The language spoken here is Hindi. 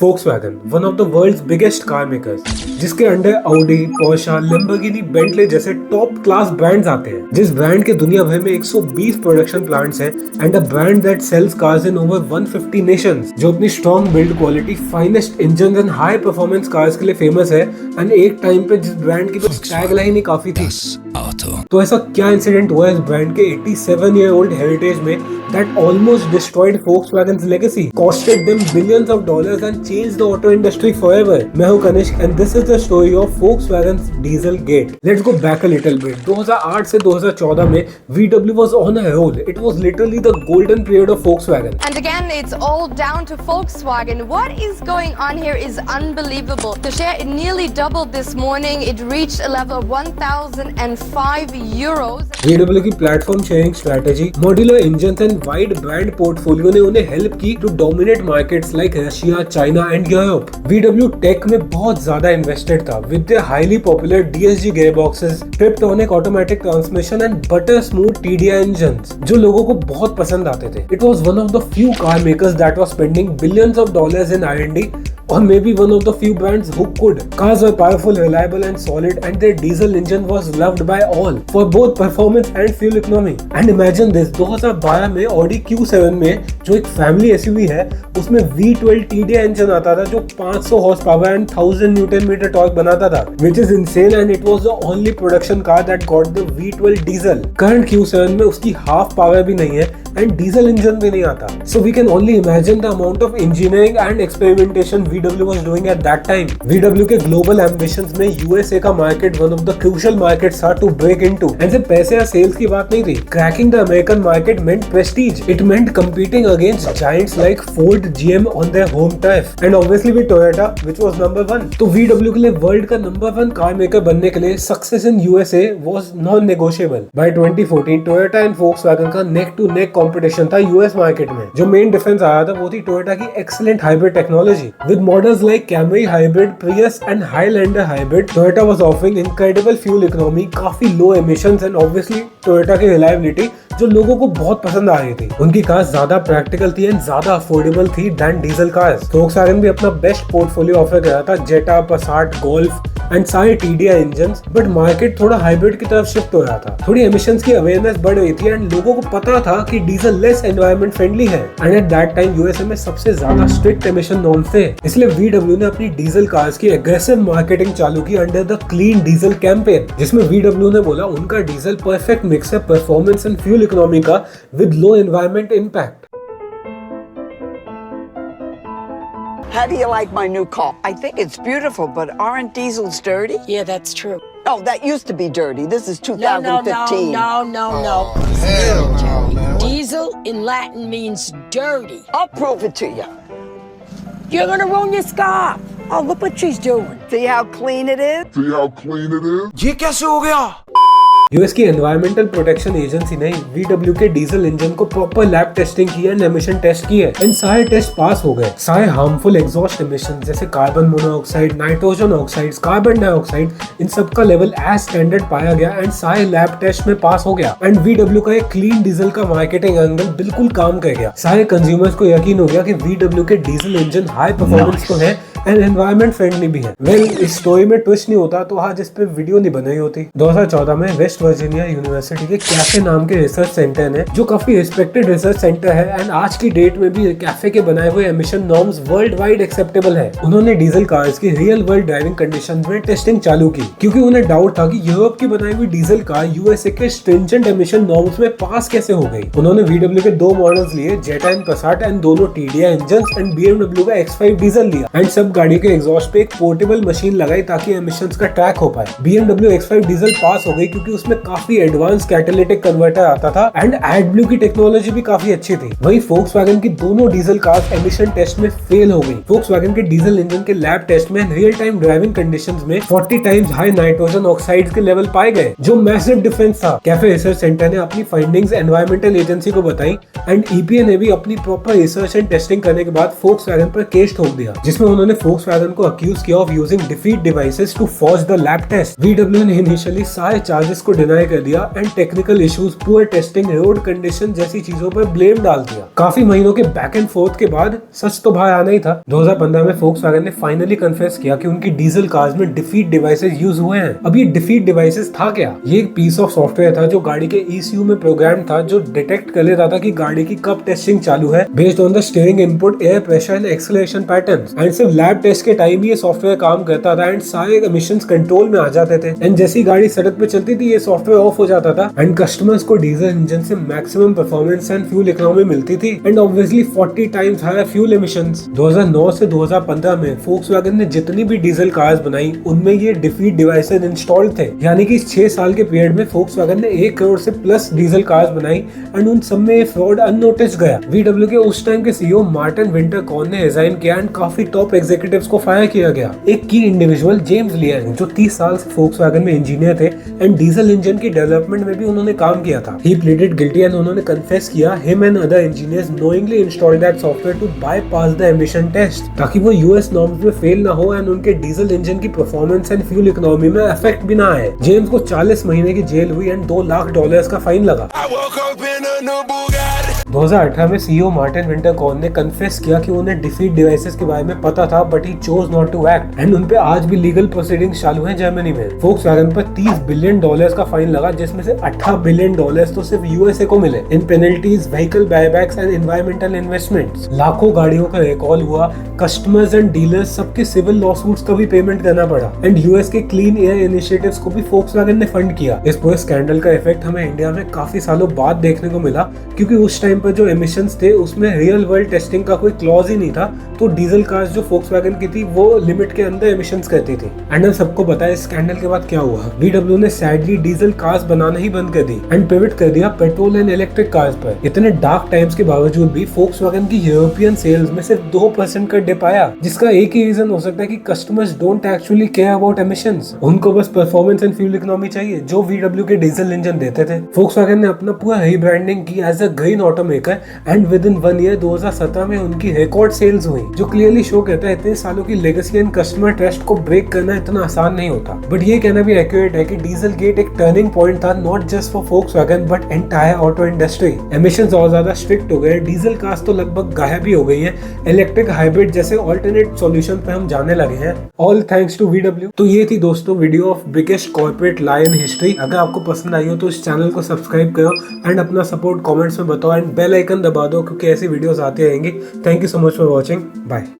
Volkswagen, one of the world's biggest car makers, जिसके under Audi, Porsche, Lamborghini, Bentley जैसे टॉप क्लास ब्रांड्स आते हैं, जिस ब्रांड के दुनिया भर में 120 प्रोडक्शन प्लांट्स हैं, and a brand that sells cars in over 150 nations, जो अपनी strong build quality, finest engine and high performance cars के लिए फेमस है। एंड एक टाइम पे जिस ब्रांड की तो टैगलाइन ही काफी थी। तो ऐसा क्या इंसिडेंट हुआ इस ब्रांड के 87 ईयर ओल्ड हेरिटेज में that almost destroyed Volkswagen's legacy, costed them billions of dollars and changed the auto industry forever? मैं हूं Kanishka and this is the story of Volkswagen's Dieselgate. Let's go back a little bit. 2008 से 2014 में VW was on a roll. It was literally the golden period of Volkswagen. And again, it's all down to Volkswagen. What is going on here is unbelievable. The share it nearly doubled this morning. It reached a level of 1,005 euros. VW की platform sharing strategy, modular engine and wide brand portfolio ने उन्हें हेल्प की to dominate markets like Russia, China and Europe. VW tech में बहुत ज्यादा इन्वेस्टेड था with their highly popular DSG gearboxes, Tiptronic automatic transmission and butter smooth TDI engines, जो लोगों को बहुत पसंद आते थे। It was one of the few car makers that was spending billions of dollars in R&D, or maybe one of the few brands who could. Cars were powerful, reliable and solid, and their diesel engine was loved by all for both performance and fuel economy. And imagine this, 2012 में Audi Q7 में जो एक फैमिली SUV है, उसमें V12 TDI इंजन आता था जो 500 horse power and 1000 newton metre torque बनाता था, which is insane, and it was the only production car that got the V12 diesel. Current Q7 में उसकी हाफ पावर भी नहीं है एंड डीजल इंजन भी नहीं आता। So we can only imagine the amount of engineering and experimentation VW was doing at that time. VW के global ambitions में USA का market one of the crucial markets था to break into. And सिर्फ पैसे या सेल्स की बात नहीं थी। Cracking the American market meant prestige. It meant competing against giants like Ford, GM on their home turf, and obviously with Toyota, which was number one. तो VW के लिए वर्ल्ड का नंबर 1 कार मेकर बनने के लिए success in USA was non-negotiable. By 2014, Toyota and Volkswagen का neck to neck कंपटीशन था यूएस मार्केट में। जो मेन डिफरेंस आया था वो थी टोयोटा की excellent hybrid technology with models like Camry hybrid, Prius and Highlander hybrid. Toyota was offering incredible fuel economy, काफी low emissions and obviously Toyota की रिलायबिलिटी जो लोगों को बहुत पसंद आ रही थी। उनकी कार्स ज्यादा प्रैक्टिकल थी एंड ज्यादा अफोर्डेबल थी दैन डीजल कार्स। Volkswagen भी अपना बेस्ट पोर्टफोलियो ऑफर कर रहा था, जेटा, पसाट, गोल्फ एंड सारे TDI इंजन्स, बट मार्केट थोड़ा हाइब्रिड की तरफ शिफ्ट हो रहा था। थोड़ी एमिशंस की अवेयरनेस बढ़ रही थी एंड लोगों को पता था कि डीजल लेस एनवायरमेंट फ्रेंडली है, and at that time USA में सबसे ज्यादा स्ट्रिक्ट एमिशन नॉर्म्स थे। इसलिए VW ने अपनी डीजल कार्स की एग्रेसिव मार्केटिंग चालू की under the clean diesel campaign, जिसमें VW ने बोला उनका डीजल परफेक्ट मिक्स है परफॉर्मेंस एंड फ्यूल इकोनॉमी का with low environment impact. How do you like my new car? I think it's beautiful, but aren't diesels dirty? Yeah, that's true. Oh, that used to be dirty. This is 2015. No. Hell no, man. Diesel in Latin means dirty. I'll prove it to you. You're gonna ruin your car. Oh, look what she's doing. See how clean it is? See how clean it is? ये कैसे हो गया? यूएस की एनवायरमेंटल प्रोटेक्शन एजेंसी ने VW के डीजल इंजन को प्रॉपर लैब टेस्टिंग की एंड एमिशन टेस्ट की है एंड सारे टेस्ट पास हो गए। सारे हार्मफुल एग्जॉस्ट एमिशन जैसे carbon monoxide, nitrogen oxides, carbon dioxide, इन सब का लेवल एज स्टैंडर्ड पाया गया एंड सारे लैब टेस्ट में पास हो गया। एंड VW का एक क्लीन डीजल का मार्केटिंग एंगल बिल्कुल काम कर गया। सारे कंज्यूमर्स को यकीन हो गया कि VW के डीजल इंजन हाई परफॉर्मेंस तो है एंड एनवायरमेंट फ्रेंडली भी है। वेल, इस स्टोरी में ट्विस्ट नहीं होता तो आज इस पे वीडियो नहीं बनाई होती। 2014 में वेस्ट वर्जीनिया यूनिवर्सिटी के कैफे नाम के रिसर्च सेंटर ने, जो काफी रिस्पेक्टेड रिसर्च सेंटर है एंड आज की डेट में भी कैफे के बनाए हुए emission norms world wide acceptable है, उन्होंने डीजल कार्स की रियल वर्ल्ड ड्राइविंग कंडीशंस में टेस्टिंग चालू की, क्योंकि उन्हें डाउट था कि यूरोप की बनाई हुई डीजल कार यूएसए के स्ट्रिंजेंट एमिशन नॉर्म्स में पास कैसे हो गई। उन्होंने VW के 2 मॉडल्स लिए, जेटा एंड पसाट, एंड दोनों TDI इंजन्स, एंड BMW का X5 डीजल लिया एंड सब गाड़ी के एग्जॉस्ट पे एक पोर्टेबल मशीन लगाई ताकि एमिशंस का ट्रैक हो पाए। BMW X5 डीजल पास हो गई क्योंकि उसमें काफी एडवांस कैटालिटिक कन्वर्टर आता था एंड AdBlue की टेक्नोलॉजी भी काफी अच्छी थी। वहीं Volkswagen की दोनों डीजल कार्स एमिशन टेस्ट में फेल हो गई। Volkswagen के डीजल इंजन के लैब टेस्ट में रियल टाइम ड्राइविंग कंडीशंस में 40 टाइम्स हाई नाइट्रोजन ऑक्साइड्स के लेवल पाए गए, जो मैसिव डिफरेंस था। कैफे रिसर्च सेंटर ने अपनी फाइंडिंग्स एनवायरमेंटल एजेंसी को बताई एंड EPA ने भी अपनी प्रॉपर रिसर्च एंड टेस्टिंग करने के बाद Volkswagen पर केस ठोक दिया, जिसमें उन्होंने Volkswagen को अक्यूज किया of using defeat devices to forge the lab test. VW ने इनिशियली सारे चार्जेस को डिनाई कर दिया and technical issues, poor testing, road condition जैसी चीजों पर ब्लेम डाल दिया। काफी महीनों के बैक एंड फोर्थ के बाद सच तो बाहर आना ही था। 2015 में Volkswagen ने फाइनली कन्फेस किया कि उनकी डीजल कार्स में डिफीट डिवाइसेस यूज हुए हैं। अब ये डिफीट डिवाइसेस था क्या? ये एक पीस ऑफ सॉफ्टवेयर था जो गाड़ी के ECU में प्रोग्राम था, जो डिटेक्ट कर लेता था कि गाड़ी की कब टेस्टिंग चालू है based on the steering input, air pressure and acceleration patterns. And सिर्फ लैब टेस्ट के टाइम ये सॉफ्टवेयर काम करता था एंड सारे एमिशंस कंट्रोल में आ जाते थे। एंड जैसी गाड़ी सड़क पे चलती थी ये सॉफ्टवेयर ऑफ हो जाता था एंड कस्टमर्स को डीजल इंजन से maximum performance and fuel economy मिलती थी and obviously 40 times higher fuel emissions. 2009 से 2015 में Volkswagen ने जितनी भी डीजल कार्स बनाई उनमें ये डिफीट डिवाइसेस इंस्टॉल्ड थे। यानी कि इस 6 साल के पीरियड में Volkswagen ने 1 करोड़ से प्लस डीजल कार्स बनाई एंड उन सब में ये फ्रॉड अननोटिस गया। VW के उस टाइम के CEO मार्टिन विंटरकॉर्न ने रिजाइन किया एंड काफी टॉप एग्जीक्यूटिव्स को फायर किया गया। एक की इंडिविजुअल जेम्स लियन जो 30 साल से Volkswagen में इंजीनियर थे एंड डीजल इंजन की डेवलपमेंट में भी उन्होंने काम किया था। ही प्लीडेड गिल्टी एंड उन्होंने कन्फेस किया him and other engineers knowingly installed that software to bypass the emission test, ताकि वो US नॉर्म्स में फेल ना हो एंड उनके डीजल इंजन की परफॉर्मेंस एंड फ्यूल इकोनॉमी में इफेक्ट भी ना आए। जेम्स को 40 महीने की जेल हुई एंड $2 लाख का फाइन लगा। 2018 में CEO मार्टिन विंटरकॉर्न ने कन्फेस किया कि उन्हें डिफीट डिवाइसेस के बारे में पता था but he chose not to act and उन पे आज भी लीगल प्रोसीडिंग्स चालू हैं जर्मनी में। Volkswagen पर $30 बिलियन का फाइन लगा जिसमें से $18 बिलियन तो सिर्फ USA को मिले इन penalties, vehicle buybacks and environmental investments. लाखों गाड़ियों का रिकॉल हुआ, कस्टमर्स एंड डीलर्स सबके सिविल लॉसूट्स का भी पेमेंट करना पड़ा एंड US के क्लीन एयर इनिशिएटिव्स को भी Volkswagen ने फंड किया। इस पूरे स्कैंडल का इफेक्ट हमें इंडिया में काफी सालों बाद देखने को मिला क्योंकि उस टाइम पर जो एमिशंस थे उसमें रियल वर्ल्ड टेस्टिंग का कोई क्लॉज ही नहीं था, तो डीजल कार्स जो Volkswagen की थी वो लिमिट के अंदर एमिशंस करती थी। एंड हम सबको पता है इस स्कैंडल के बाद क्या हुआ। VW ने सैडली डीजल कार्स बनाना ही बंद कर दी एंड पिवट कर दिया पेट्रोल एंड इलेक्ट्रिक कार्स पर। इतने डार्क टाइम्स के बावजूद भी Volkswagen की यूरोपियन सेल्स में सिर्फ 2% का डिप आया, जिसका एक ही रीजन हो सकता है कि customers don't actually care about emissions. उनको बस परफॉर्मेंस एंड फ्यूल इकोनॉमी चाहिए जो VW के डीजल इंजन देते थे। Volkswagen ने अपना पूरा रीब्रांडिंग की as a green automaker and within 1 year 2017 में उनकी रिकॉर्ड सेल्स हुई, जो क्लियरली शो करता है इतने सालों की लेगेसी एंड कस्टमर ट्रस्ट को ब्रेक करना इतना आसान नहीं होता। बट ये कहना भी एक्यूरेट है कि डीजल गेट एक टर्निंग पॉइंट था, not just for Volkswagen but entire auto industry. Emissions और ज्यादा स्ट्रिक्ट हो गए, डीजल कार्स तो लगभग गायब ही हो गई है, इलेक्ट्रिक हाइब्रिड जैसे ऑल्टरनेट सॉल्यूशन पे हम जाने लगे हैं, ऑल थैंक्स टू VW। तो ये थी दोस्तों video of biggest corporate lie in history. अगर आपको पसंद आई हो तो इस चैनल को सब्सक्राइब करो एंड अपना सपोर्ट कमेंट्स में बताओ एंड बेल आइकन दबा दो क्योंकि ऐसी वीडियोस आती रहेंगी। Thank you so much for watching, bye.